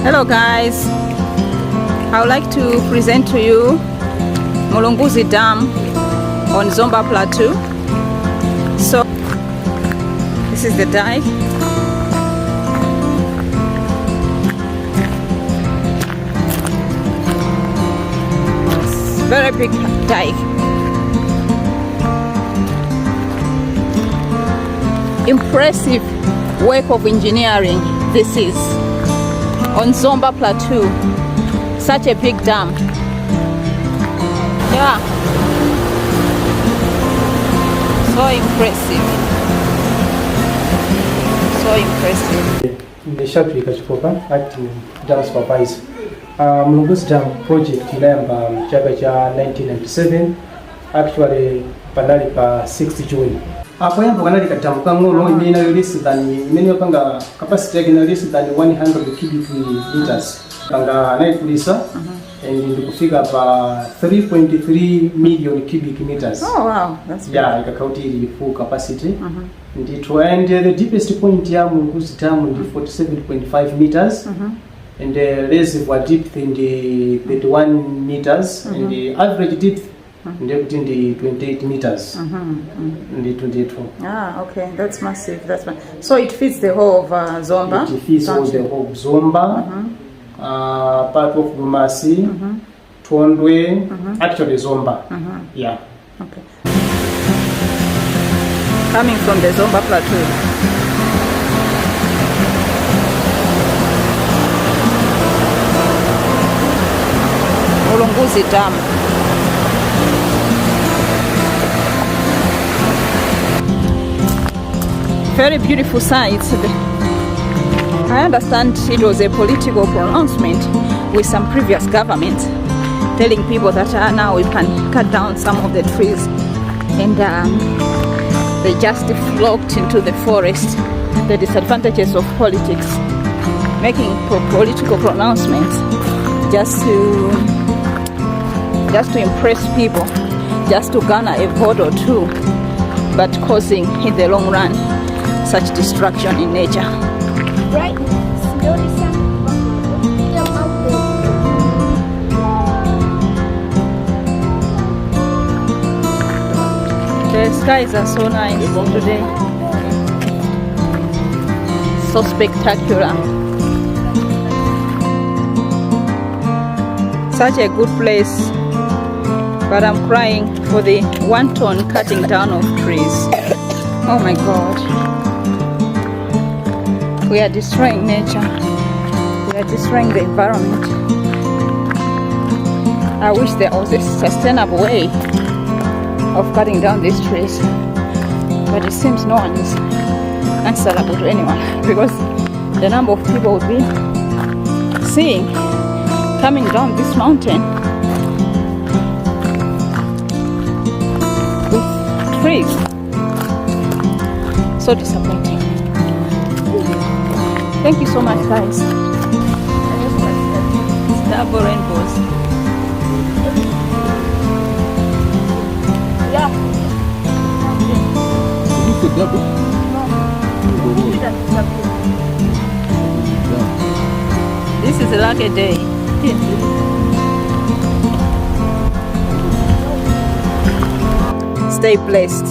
Hello guys, I would like to present to you Mulunguzi Dam on Zomba Plateau. So this is the dike. It's very big dike. Impressive work of engineering this is on Zomba Plateau. Such a big dam. Yeah. So impressive. So impressive. Ndeshatu ikachikopa acting dam supervisor. Mulunguzi Dam project inayamba chaka cha 1997 actually panali pa 6 June. Apo yambo kanali kadamu kang'ono imene less than imene yopanga capacity yake na less than 100 cubic meters. Kanga anaikulisa and ndikufika pa 3.3 million cubic meters. Oh wow, that's big. Yeah, ikakauti ili full capacity. Ndithu and the deepest point ya Mulunguzi Dam ndi 47.5 meters. And the reservoir depth in the 31 meters and the average depth in the 28 meters. In the 22. Ah, okay, that's massive. That's so it fits the whole of Zomba. It fits all the whole Zomba, part of Bumasi, Tondwe, actually Zomba. Yeah. Okay. Coming from the Zomba Plateau. Mulunguzi Dam. Very beautiful sights. I understand it was a political pronouncement with some previous government telling people that now we can cut down some of the trees, and they just flocked into the forest. The disadvantages of politics, making political pronouncements just to impress people, just to garner a vote or two, but causing in the long run such destruction in nature. Right. The skies are so nice today. So spectacular. Such a good place. But I'm crying for the wanton cutting down of trees. Oh my God. We are destroying nature. We are destroying the environment. I wish there was a sustainable way of cutting down these trees. But it seems no one is answerable to anyone, because the number of people would be seeing coming down this mountain with trees. So disappointing. Thank you so much, guys. Double rainbows. Yeah. This is a lucky day. Stay blessed.